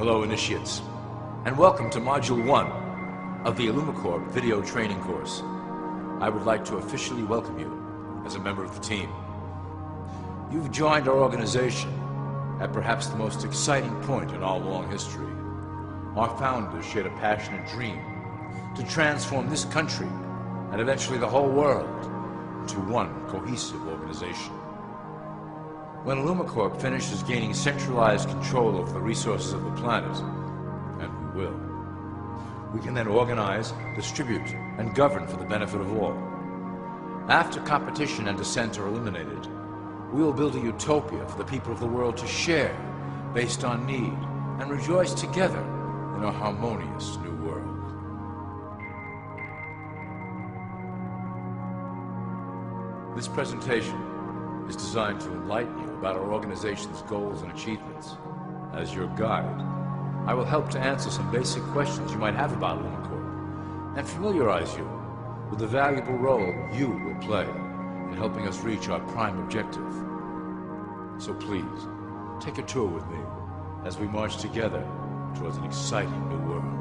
Hello, initiates, and welcome to Module 1 of the IllumiCorp video training course. I would like to officially welcome you as a member of the team. You've joined our organization at perhaps the most exciting point in our long history. Our founders shared a passionate dream to transform this country and eventually the whole world into one cohesive organization. When IllumiCorp finishes gaining centralized control over the resources of the planet, and we will, we can then organize, distribute, and govern for the benefit of all. After competition and dissent are eliminated, we will build a utopia for the people of the world to share based on need and rejoice together in a harmonious new world. This presentation is designed to enlighten you about our organization's goals and achievements. As your guide, I will help to answer some basic questions you might have about IllumiCorp and familiarize you with the valuable role you will play in helping us reach our prime objective. So please, take a tour with me as we march together towards an exciting new world.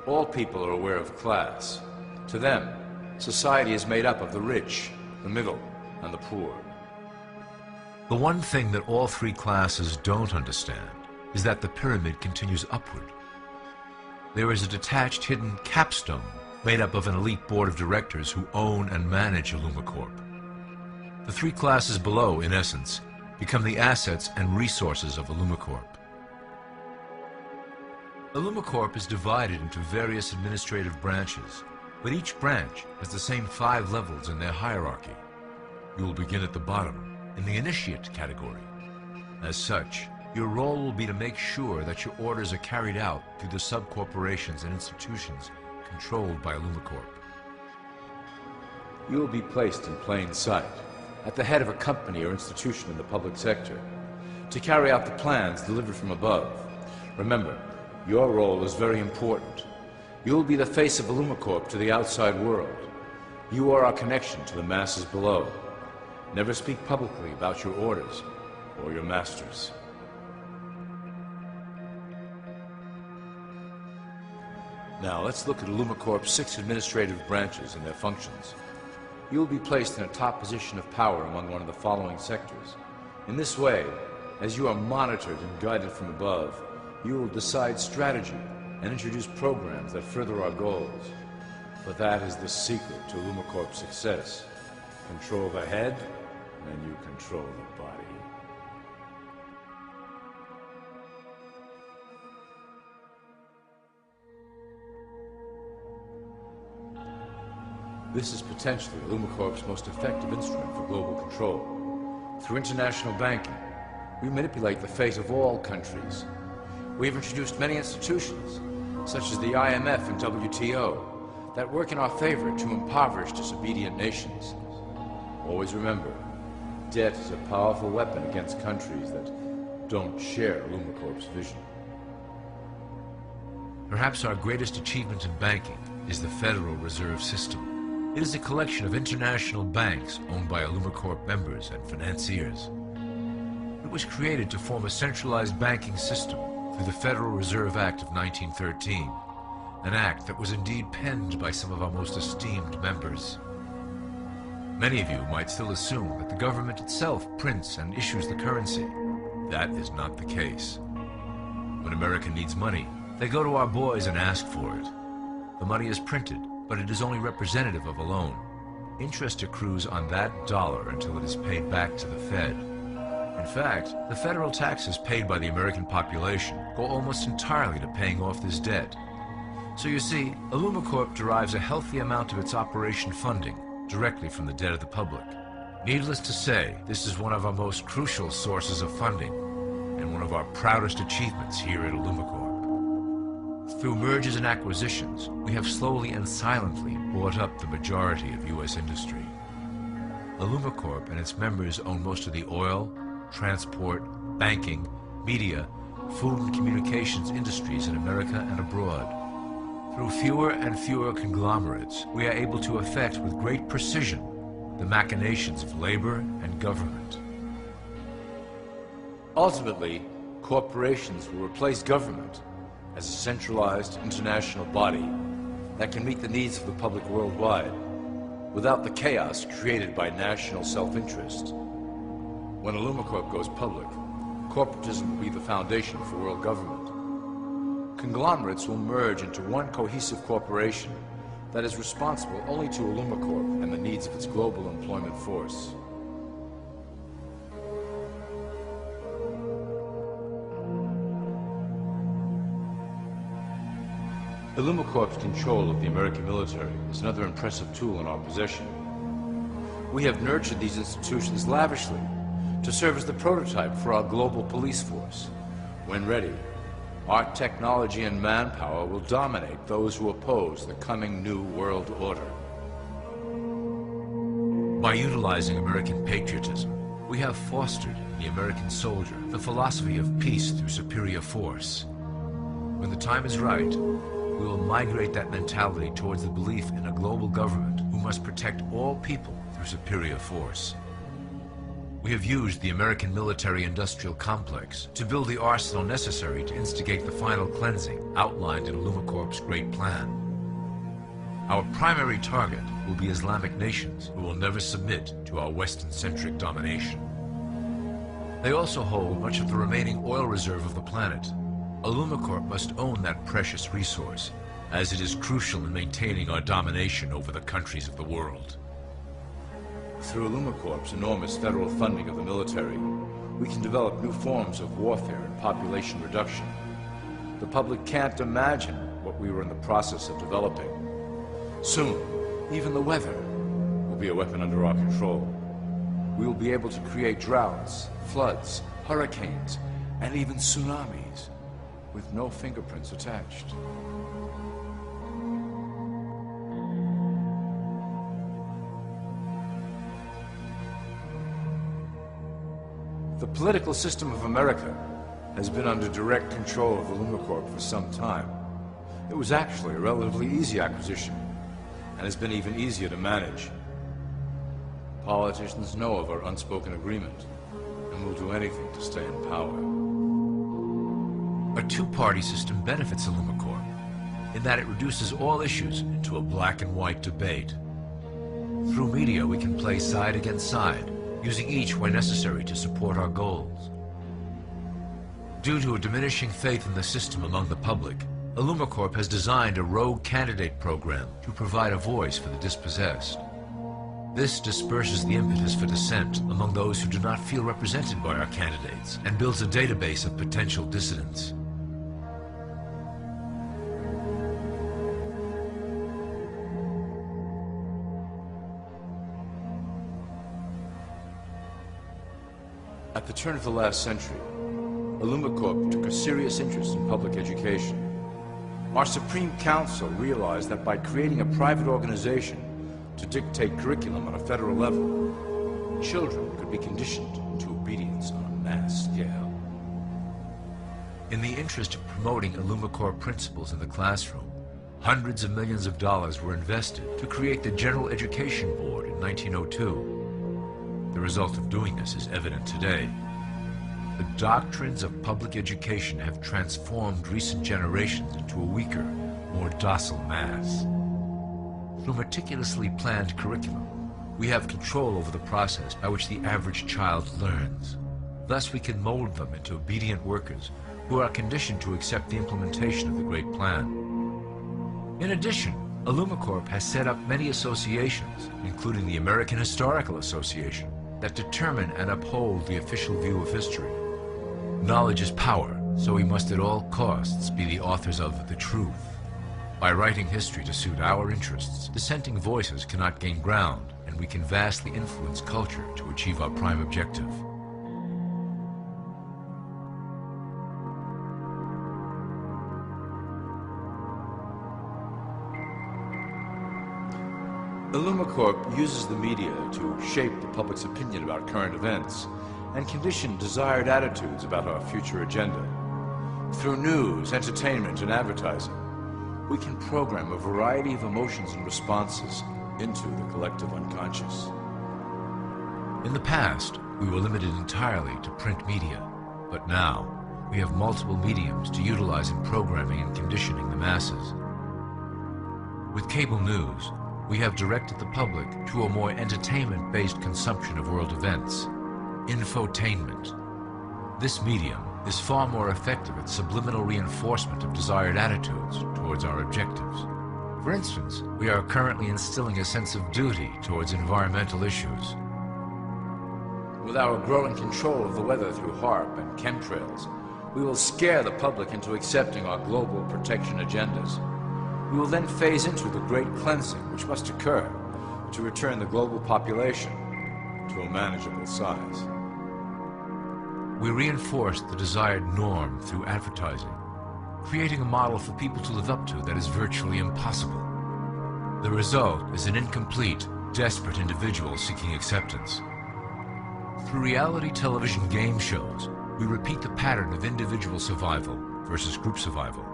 All people are aware of class. To them, society is made up of the rich, the middle, and the poor. The one thing that all three classes don't understand is that the pyramid continues upward. There is a detached hidden capstone made up of an elite board of directors who own and manage IllumiCorp. The three classes below, in essence, become the assets and resources of IllumiCorp. IllumiCorp is divided into various administrative branches, but each branch has the same 5 levels in their hierarchy. You will begin at the bottom, in the initiate category. As such, your role will be to make sure that your orders are carried out through the sub-corporations and institutions controlled by IllumiCorp. You will be placed in plain sight, at the head of a company or institution in the public sector, to carry out the plans delivered from above. Remember, your role is very important. You will be the face of IllumiCorp to the outside world. You are our connection to the masses below. Never speak publicly about your orders or your masters. Now let's look at IllumiCorp's 6 administrative branches and their functions. You will be placed in a top position of power among one of the following sectors. In this way, as you are monitored and guided from above, you will decide strategy and introduce programs that further our goals. For that is the secret to IllumiCorp's success. Control the head, and you control the body. This is potentially IllumiCorp's most effective instrument for global control. Through international banking, we manipulate the fate of all countries. We have introduced many institutions, such as the IMF and WTO, that work in our favor to impoverish disobedient nations. Always remember, debt is a powerful weapon against countries that don't share IllumiCorp's vision. Perhaps our greatest achievement in banking is the Federal Reserve System. It is a collection of international banks owned by IllumiCorp members and financiers. It was created to form a centralized banking system through the Federal Reserve Act of 1913, an act that was indeed penned by some of our most esteemed members. Many of you might still assume that the government itself prints and issues the currency. That is not the case. When America needs money, they go to our boys and ask for it. The money is printed, but it is only representative of a loan. Interest accrues on that dollar until it is paid back to the Fed. In fact, the federal taxes paid by the American population go almost entirely to paying off this debt. So you see, Illumicorp derives a healthy amount of its operation funding directly from the debt of the public. Needless to say, this is one of our most crucial sources of funding and one of our proudest achievements here at Illumicorp. Through mergers and acquisitions, we have slowly and silently bought up the majority of U.S. industry. Illumicorp and its members own most of the oil, transport, banking, media, food and communications industries in America and abroad. Through fewer and fewer conglomerates, we are able to effect with great precision the machinations of labor and government. Ultimately, corporations will replace government as a centralized international body that can meet the needs of the public worldwide without the chaos created by national self-interest. When Illumicorp goes public, corporatism will be the foundation for world government. Conglomerates will merge into one cohesive corporation that is responsible only to Illumicorp and the needs of its global employment force. Illumicorp's control of the American military is another impressive tool in our possession. We have nurtured these institutions lavishly to serve as the prototype for our global police force. When ready, our technology and manpower will dominate those who oppose the coming new world order. By utilizing American patriotism, we have fostered in the American soldier the philosophy of peace through superior force. When the time is right, we will migrate that mentality towards the belief in a global government who must protect all people through superior force. We have used the American military-industrial complex to build the arsenal necessary to instigate the final cleansing outlined in Illumicorp's great plan. Our primary target will be Islamic nations who will never submit to our Western-centric domination. They also hold much of the remaining oil reserve of the planet. Illumicorp must own that precious resource, as it is crucial in maintaining our domination over the countries of the world. Through Illumicorp's enormous federal funding of the military, we can develop new forms of warfare and population reduction. The public can't imagine what we were in the process of developing. Soon, even the weather will be a weapon under our control. We will be able to create droughts, floods, hurricanes, and even tsunamis with no fingerprints attached. The political system of America has been under direct control of Illumicorp for some time. It was actually a relatively easy acquisition, and has been even easier to manage. Politicians know of our unspoken agreement, and will do anything to stay in power. A two-party system benefits Illumicorp in that it reduces all issues into a black and white debate. Through media, we can play side against side, using each where necessary to support our goals. Due to a diminishing faith in the system among the public, Illumicorp has designed a rogue candidate program to provide a voice for the dispossessed. This disperses the impetus for dissent among those who do not feel represented by our candidates and builds a database of potential dissidents. At the turn of the last century, Illumicorp took a serious interest in public education. Our Supreme Council realized that by creating a private organization to dictate curriculum on a federal level, children could be conditioned into obedience on a mass scale. In the interest of promoting Illumicorp principles in the classroom, hundreds of millions of dollars were invested to create the General Education Board in 1902. The result of doing this is evident today. The doctrines of public education have transformed recent generations into a weaker, more docile mass. Through meticulously planned curriculum, we have control over the process by which the average child learns. Thus, we can mold them into obedient workers who are conditioned to accept the implementation of the Great Plan. In addition, IllumiCorp has set up many associations, including the American Historical Association, that determine and uphold the official view of history. Knowledge is power, so we must at all costs be the authors of the truth. By writing history to suit our interests, dissenting voices cannot gain ground, and we can vastly influence culture to achieve our prime objective. IllumiCorp uses the media to shape the public's opinion about current events and condition desired attitudes about our future agenda. Through news, entertainment, and advertising, we can program a variety of emotions and responses into the collective unconscious. In the past, we were limited entirely to print media, but now we have multiple mediums to utilize in programming and conditioning the masses. With cable news, we have directed the public to a more entertainment-based consumption of world events, infotainment. This medium is far more effective at subliminal reinforcement of desired attitudes towards our objectives. For instance, we are currently instilling a sense of duty towards environmental issues. With our growing control of the weather through HARP and chemtrails, we will scare the public into accepting our global protection agendas. We will then phase into the great cleansing which must occur to return the global population to a manageable size. We reinforce the desired norm through advertising, creating a model for people to live up to that is virtually impossible. The result is an incomplete, desperate individual seeking acceptance. Through reality television game shows, we repeat the pattern of individual survival versus group survival.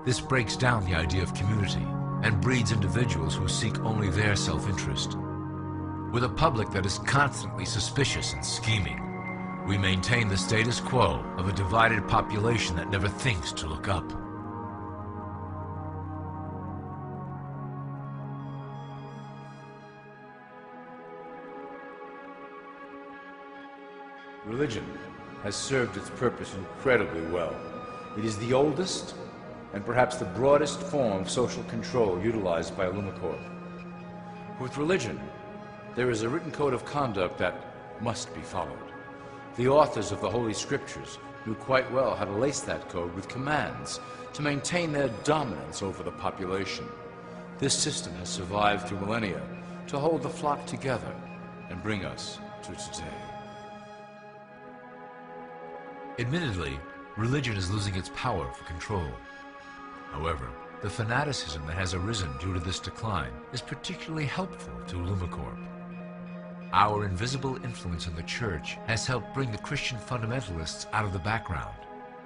This breaks down the idea of community and breeds individuals who seek only their self-interest. With a public that is constantly suspicious and scheming, we maintain the status quo of a divided population that never thinks to look up. Religion has served its purpose incredibly well. It is the oldest and perhaps the broadest form of social control utilized by IllumiCorp. With religion, there is a written code of conduct that must be followed. The authors of the Holy Scriptures knew quite well how to lace that code with commands to maintain their dominance over the population. This system has survived through millennia to hold the flock together and bring us to today. Admittedly, religion is losing its power for control. However, the fanaticism that has arisen due to this decline is particularly helpful to IllumiCorp. Our invisible influence in the Church has helped bring the Christian fundamentalists out of the background.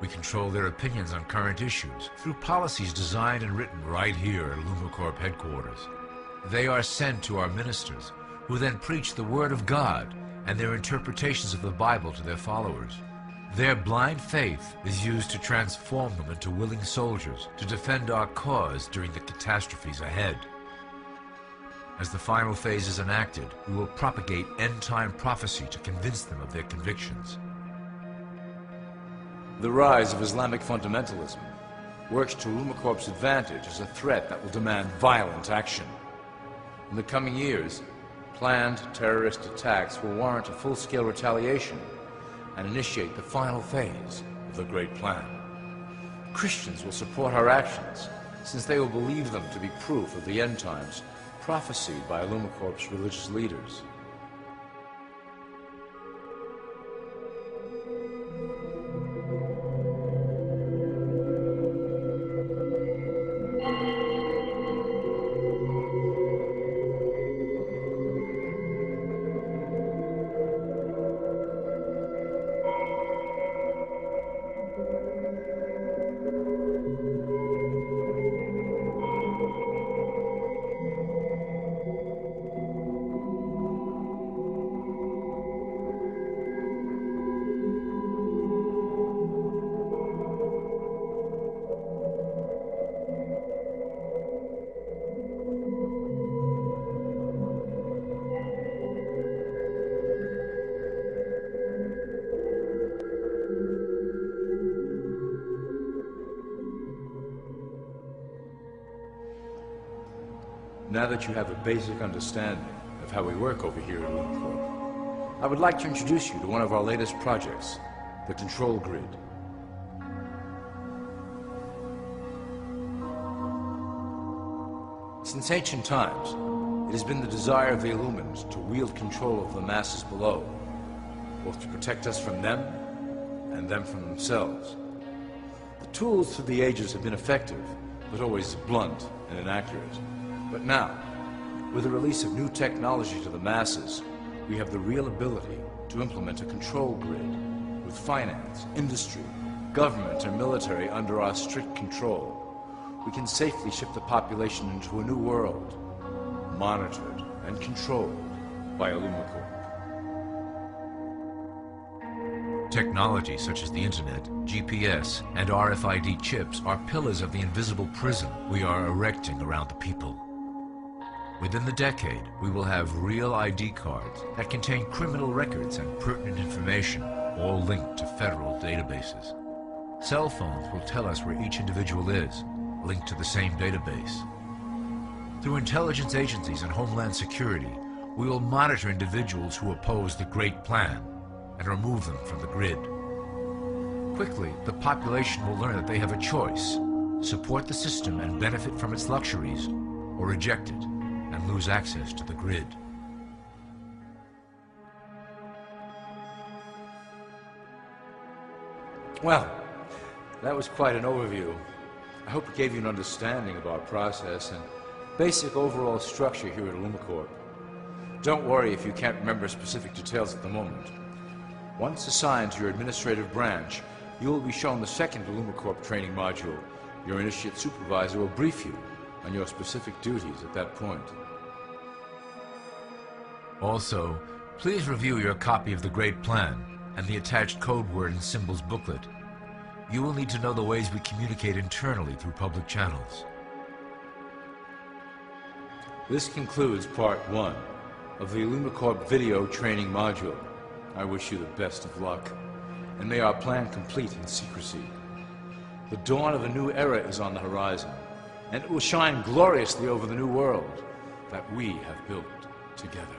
We control their opinions on current issues through policies designed and written right here at IllumiCorp headquarters. They are sent to our ministers, who then preach the Word of God and their interpretations of the Bible to their followers. Their blind faith is used to transform them into willing soldiers to defend our cause during the catastrophes ahead. As the final phase is enacted, we will propagate end-time prophecy to convince them of their convictions. The rise of Islamic fundamentalism works to IllumiCorp's advantage as a threat that will demand violent action. In the coming years, planned terrorist attacks will warrant a full-scale retaliation and initiate the final phase of the Great Plan. Christians will support our actions, since they will believe them to be proof of the end times prophesied by IllumiCorp's religious leaders. now that you have a basic understanding of how we work over here at Youll, I would like to introduce you to one of our latest projects, the Control Grid. Since ancient times, it has been the desire of the Illumines to wield control of the masses below, both to protect us from them and them from themselves. The tools through the ages have been effective, but always blunt and inaccurate. But now, with the release of new technology to the masses, we have the real ability to implement a control grid with finance, industry, government, and military under our strict control. We can safely shift the population into a new world, monitored and controlled by Illumicorp. Technology such as the internet, GPS, and RFID chips are pillars of the invisible prison we are erecting around the people. Within the decade, we will have real ID cards that contain criminal records and pertinent information, all linked to federal databases. Cell phones will tell us where each individual is, linked to the same database. Through intelligence agencies and Homeland Security, we will monitor individuals who oppose the Great Plan and remove them from the grid. Quickly, the population will learn that they have a choice: support the system and benefit from its luxuries, or reject it and lose access to the grid. Well, that was quite an overview. I hope it gave you an understanding of our process and basic overall structure here at Illumicorp. Don't worry if you can't remember specific details at the moment. Once assigned to your administrative branch, you will be shown the second Illumicorp training module. Your initiate supervisor will brief you on your specific duties at that point. Also, please review your copy of the Great Plan and the attached code word and symbols booklet. You will need to know the ways we communicate internally through public channels. This concludes part 1 of the Illumicorp video training module. I wish you the best of luck, and may our plan complete in secrecy. The dawn of a new era is on the horizon, and it will shine gloriously over the new world that we have built together.